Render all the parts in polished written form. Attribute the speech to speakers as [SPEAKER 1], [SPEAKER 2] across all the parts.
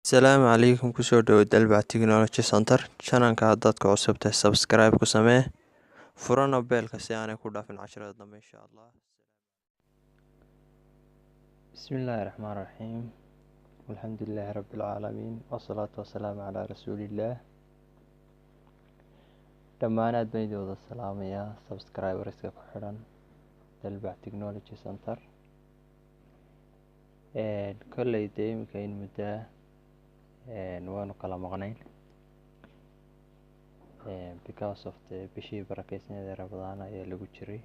[SPEAKER 1] Asalaamu calaykum kusoo dhawaad Albert Technology Center. Channelka dadka cusub tahay subscribe ku samee furana beelka si aanay ku dhaafin casharada dambe insha Allah.
[SPEAKER 2] Bismillaahi Raxmaani Raxiim. Alxamdulillaahi Rabbil Caalamiin wasalaatu wasalaamu calaa rasuulillaah. Dhammaan aad baan idin wada salaamayaa subscriberska ku xidhan Albert Technology Center. Kolley dee iminka in muddaa waanu kala maqnayn because of the bishii barakeysneed ee Ramadaan ayaa lagu jiray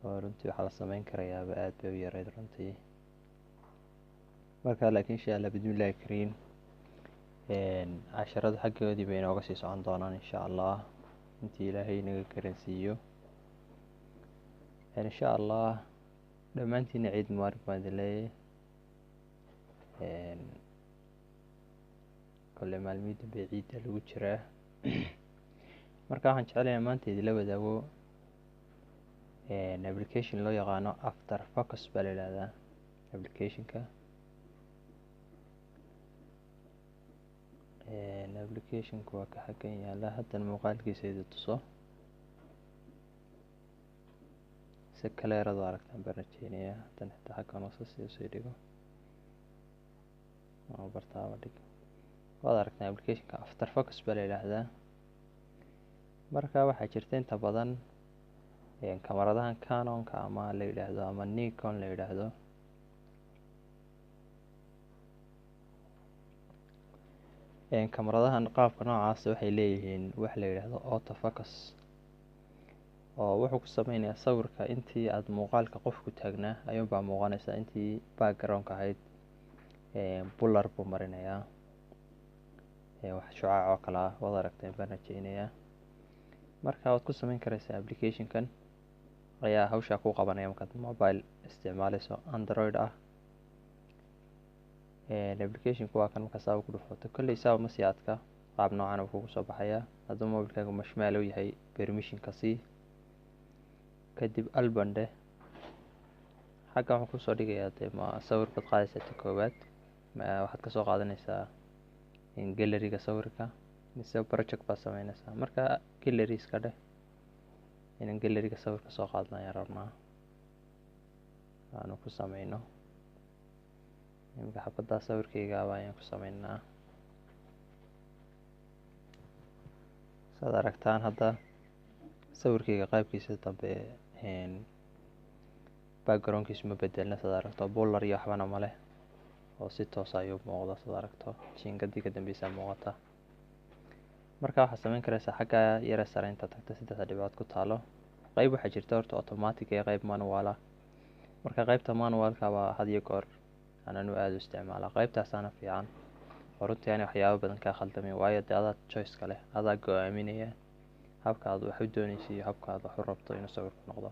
[SPEAKER 2] oo runtii waxaa la sameyn karayaaba aad bay u yarayd runtii. Marka laakiin insha Allah bismillaahi kariim casharadu xaggoodii bay inooga sii socon doonaan insha Allah intii Ilaahay naga garansiiyo. Insha Allah dhammaantiin ciid mubaarak baan idin leeyahay. Kolley maalmihii dambe ciidda lagu jiraa marka waxaan jeclahay maanta idinla wadaago application loo yaqaano After Focus baa la yidhaahdaa applicationka. Applicationku waa ka xaggan yaala haddan muuqaalkiisa idin tuso si kaleerad u aragtaan baan rajeynayaa. Haddan xitaa xaggan hoose sii dhigo oo bartaaba dhig waad aragtaan applicationka After Focus baa la yidhaahdaa. Marka waxaa jirta inta badan kamaradahan Canonka ama la yidhaahdo ama Nikon la yidhaahdo kamaradahan qaabka noocaas waxay leeyihiin wax la yidhaahdo autofocus oo wuxuu ku sameynayaa sawirka intii aad muuqaalka qofku taagnaa ayuunbaa muuqanaysaa, intii backgroundka ahayd bular buu marinayaa wax shucaac oo kale ah. waad aragteen baan rajeynayaa. Marka waad ku sameyn karaysaa applicationkan ayaa hawshaa ku qabanaya markaad mobile isticmaalayso Android ah. Applicationku waa kan markaa saaba ku dhufato kolley saaba ma sii adka qaab noocan uu kugu soo baxayaa. hadduu mobilkaaga mashmaal u yahay permissionka sii kadib album dheh xagga waxaan kusoo dhigayaa dee sawir baad qaadaysaa ta koowaad waxaad kasoo qaadanaysaa galleryga sawirka mise project baad sameynaysaa. marka gallery iska dheh inaan galleryga sawirka soo qaadna ayaan rabnaa aanu ku sameyno. iminka xabaddaa sawirkaygaaba ayaan ku sameynaa. saad aragtaan hadda sawirkayga qaybkiisa dambe backgroundkiisu ma bedelna. saad aragto bular iyo waxbana ma leh oo si toos ayuu muuqda. saad aragto jiingadii ka dambeysa muuqata. marka waxaad sameyn karaysaa xagga yara sare inta tagta 3 dhibcood ku taalo qayb waxaa jirta horta automatic iyo qayb manual ah. marka qaybta manualka waa had iyo goor ananu aad u isticmaalaa. qaybtaasaana fiican oo runtii aanay waxyaabo badan kaa khaldamin waayo dee adaa choice ka leh, adaa go-aaminaya habka aad wax u doonaysa iyo habka aad wax u rabto inuu sawirku noqdo.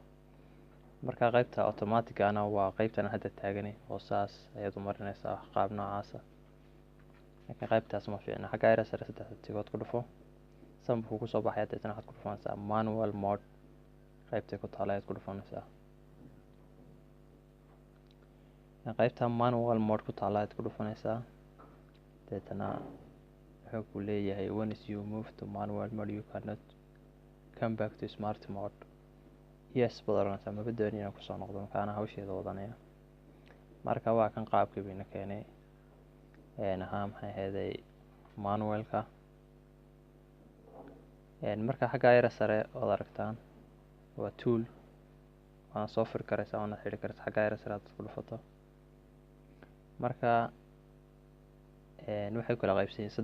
[SPEAKER 2] marka qaybta automatic-ana waa qaybtan hadda taaganay oo saas ayaad u marinaysaa wax qaab noocaasa. laakiin qaybtaas ma fiicna. xagga yara sare 3 tigood ku dhufo san buu kugu soo baxaya. deetana waxaad ku dhufanaysaa manual mode qaybtay ku taala ayaad ku dhufanaysaa. qaybta manual mode ku taala ayaad ku dhufanaysaa. deetana wuxuu ku leeyahay once you move to manual mode you cannot come back to smart mode. yes baad oranaysaa maba dooni inaan kusoo noqdo markaana hawsheeda wadanaya. marka waa kan qaabkii bayna keenay maxay ahaydey manualka. marka xagga yara sare ood aragtaan waa tool waana soo furi karaysaa waana xidhi karaysaa. xagga yara sare aad ku dhufato marka waxay kala qaybsan yihiin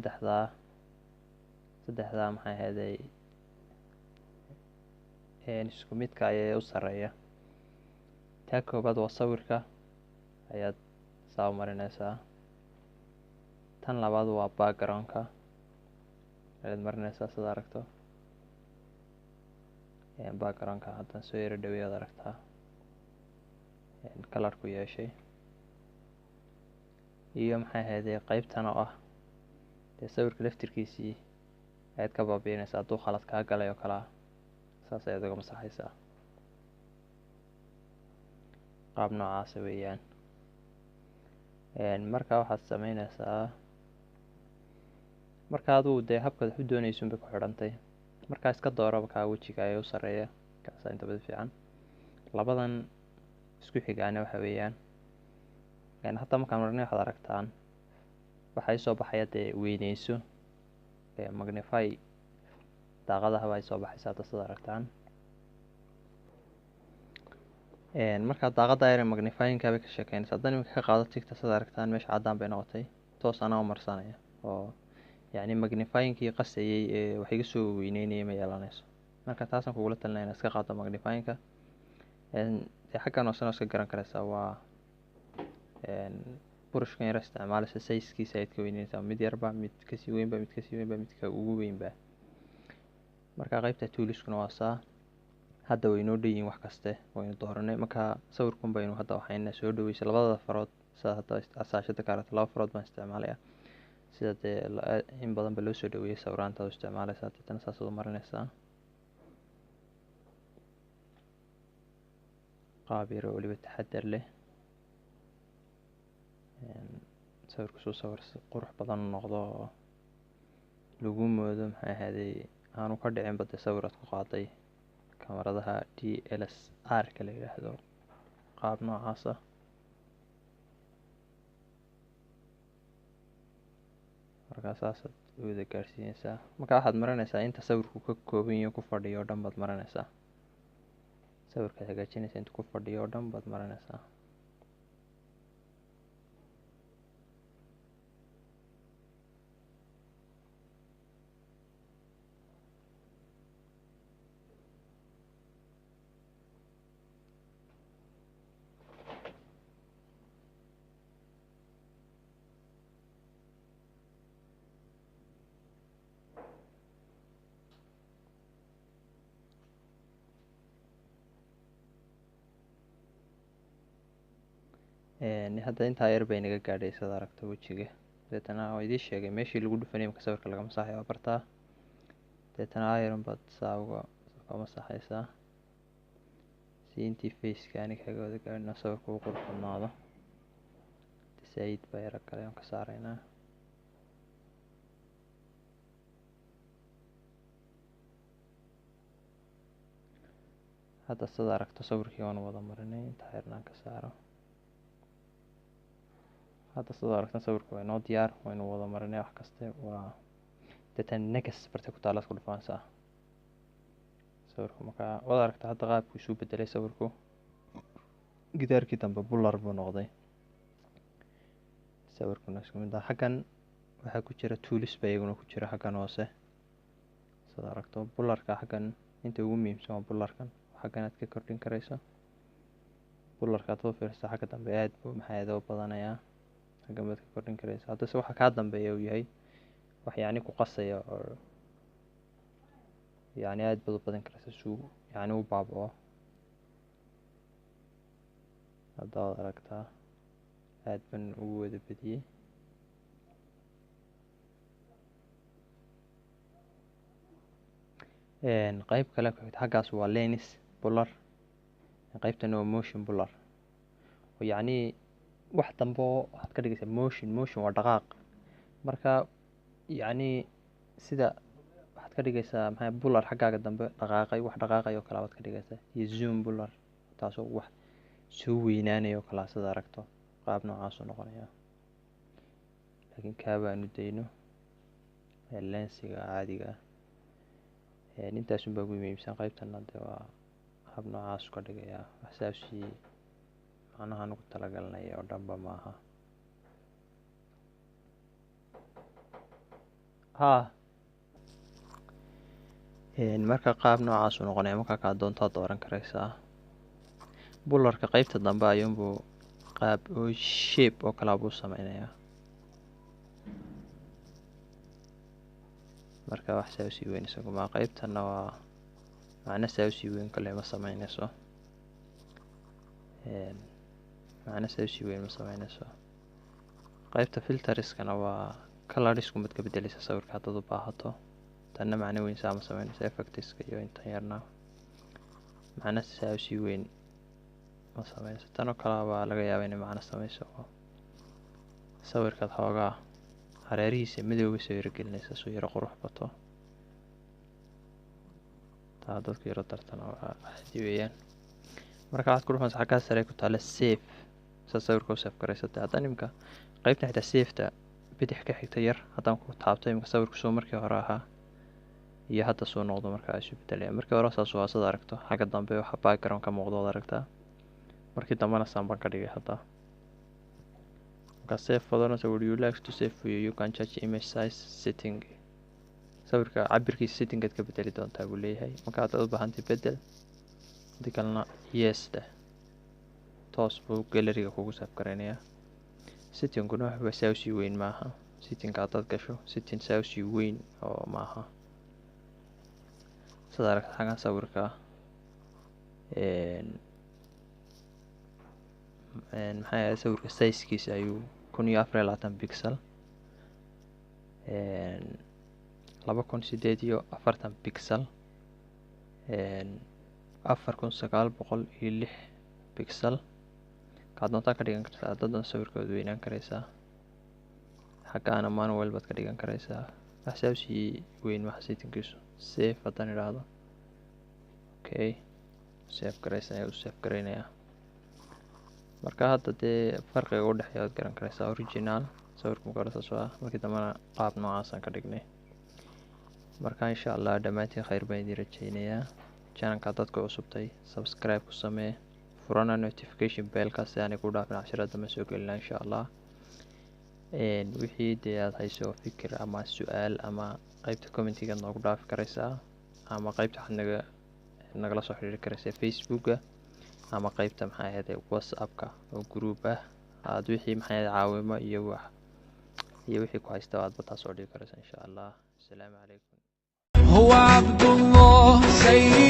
[SPEAKER 2] saddexdaa maxay ahaydey isku midka ayaa u sareeya. taa koobaad waa sawirka ayaad saa marinaysaa. tan labaad waa backgroundka ayaad marinaysaa. sidaad aragto backgroundka haddan soo yaro dhaweeyaad aragtaa kalarku yeeshay. iyo maxay ahaydey qaybtan oo ah dee sawirka laftirkiisii ayaad ka baabiinaysaa hadduu khalad kaa galay oo kalea saas ayaad uga masaxaysaa. qaab noocaasa weeyaan. markaa waxaad sameyneysaa, marka aduu dee habkaad wax u dooneysun bay ku xidhantay. Markaa iska dooraba kaa wejiga ee u sareeya, kaasaa inta bada fiican. Labadan isku xigaana waxa weeyaan hataa markaan marnay waxaad aragtaan waxaa isoo baxaya dee weyneyso magnify daaqadaha baa isoo baxaysa hadda sidaad aragtaan. markaa daaqada ayar magnifyinka bay ka sheekeynaysa. Haddana iminka ka qaado tigta sidaad aragtaan meesha caddaan bay noqotay, toos anaa u marsanaya oo yacni magnifyinkii qasayay ee wax iga soo weyneynayay ma yeelanayso. Marka taasaan kugula talinaya inaad iska qaado magnifyinka. dee xaggan hoosena iska garan karaysaa waa burushkan yara isticmaalaysa sizekiisa ayd ka weyneynaysaa, mid yarba, mid kasii weynba, mid kasii weynba, midka ugu weynba. marka qaybta tooliskuna waa saa. hadda waynoo dheeyiin wax kaste waynu dooranay. markaa sawirkun baynu hadda waxayna soo dhaweysay labada farood sida hadda asaashada kaarata 2 farood baan isticmaalaya sida dee in badan ba loo soo dhaweeyay sawiraanta oo isticmaalaysa tan saas u marinaysaa qaab yar oo waliba taxadar leh. sawirku soo sawir qurux badan noqdo lagu moodo maxay ahaaday aanu ka dhicin bada sawiraad ku qaaday kamaradaha DSLR ka la yiraahdo qaab noocaas ah. markaa saasaad u wada gaarsiinaysaa. markaa waxaad marinaysaa inta sawirku ka kooban yahay ku fadhiyo oo dhan baad marinaysaa. sawirkaad hagaajinaysa inta ku fadhiyo oo dhan baad marinaysaa. hadda intaa yar bay naga gaadhay sad aragto wejiga. deetana waa idii sheegay meeshii lagu dhufanay marka sawirka laga masaxayo waa bartaa. deetana iron baad saa uga masaxaysaa si intii faceka ani kaga wada gaadhina sawirka uu qurux badnaado. said baa yara kale aan ka saaraynaa. hadda sad aragto sawirkii waan wada marinay intaa yarnaan ka saaro. hadda sida aragtan sawirka waa inoo diyaar, waynu wada marinay wax kaste. waa deetan negas bartay ku taalaad ku dhufanaysaa sawirka. markaa wada aragta hadda qaabku isu bedelay sawirku. gidaarkii dambe bular buu noqday. sawirkuna isku mid ah. xaggan waxaa ku jira tools ba iyaguna ku jira xaggan hoose sida aragto. bularka xaggan inta ugu muhiimsan waa bularkan. xaggan aad ka kordhin karayso bularka aad u fiirsato xagga dambe aad buu maxay aad u badanayaa. xaggan baad ka kordhin karaysaa. haddase waxa kaa dambeeya uu yahay wax yacni ku qasaya oo yacni aad baad u badan karaysa suu yacni u baaba'o. hadda waad aragtaa aad baan ugu wada badiyey. qayb kale xaggaas waa lens bular, qaybtana waa motion bular oo yacni wax dambe oo waxaad ka dhigaysaa motion waa dhaqaaq. marka yacni sida waxaad ka dhigaysaa maxay bular xaggaaga dambe dhaqaaqay wax dhaqaaqay oo kale baad ka dhigaysaa. iyo zoom bular taasoo wax soo weynaanayo kala sida aragto qaab noocaas u noqonaya. laakiin kaabaanu dayno lensiga caadiga ah. intaasun baa ugu muhiimsan. qaybtana dee waa hab noocaas ka dhigaya wax saabsi macnaha nugu talagalnay oo dhanba maaha. marka qaab noocaas u noqonaya. markaa kaa doontaa dooran karaysaa. bularka qaybta dambe ayuunbuu qaab oo shape oo kala buu sameynayaa. marka wax saabsi weyn isaguma. qaybtana waa macna saabsi weyn kale ma sameynayso. macna saabsi weyn ma sameynayso. qaybta filteriskana waa colorisku mid ka bedelaysa sawirka haddaad u baahato. tanna macna weyn saa ma sameynayso. effectiska iyo intan yarna macna saabsi weyn ma sameynayso. tan oo kale baa laga yaabaa inay macna sameyso. sawirkaad xoogaa hareerihiisa midowga soo yaragelinaysa suu yaro qurux bato. taa dadku yaro tartana waa caadi weeyaan. marka waxaad ku dhufanaysaa xaggaa sare ku taala save, saa sawirka u save garaysatay. haddaan imika qaybtan xitaa safeta bidix ka xigta yar haddaan ku taabto imika sawirku soo markii hore ahaa iyo hadda soo noqdo markaa isu bedelaya. markii hore saas waa sad aragto xagga dambe waxa background ka muuqdo ad aragtaa, markii dambena saan baan ka dhigay hadda. markaa save fadonaysa would you like to save for you can change image size setting, sawirka cabirkiisa settingaad ka bedeli doontaa buu leeyahay. marka haddaad u baahantay bedel, hadii kalena yes dheh, toos buu galeriga kugu save garaynayaa. settinguna waxba saa usii weyn maaha, settingka haddaad gasho setting saa usii weyn oo maaha. sidaad aragta xaggan sawirka maxaa yahay sawirka sizekiisa ayuu 1024 pixel 2048 pixel 4906 pixel kaad doontaa ka dhigan kartaa. haddadan sawirkood weynaan karaysaa, xaggaana manual baad ka dhigan karaysaa. wax saa usii weyn maha settingkiisu. save haddaan idhaahdo okay, save garaysa ayaa u save garaynayaa. marka hadda dee farqiga u dhexeeya waad garan karaysaa. original sawirka mukarasas ah, markii dambena qaab noocaasaan ka dhignay. marka insha allah dhammaantiin khayr baan idin rajaynayaa. channelka dadka cusubtay subscribe ku samee, furana notification bellka si aanay ku dhaafin casharada ma soo gelinaa insha allah. wixii dee aad hayso fikir ama su-aal ama qaybta commentiga noogu dhaafi karaysaa, ama qaybta waxaad nagala soo xiriiri karaysaa facebooka ama qaybta maxaa ahayd whatsappka oo group ah. aad wixii maxaa ahayd caawimo iyo wixii ku haysta aad bataa soo dhigi karaysaa insha allah. السلام عليكم.
[SPEAKER 3] هو عبد الله سيد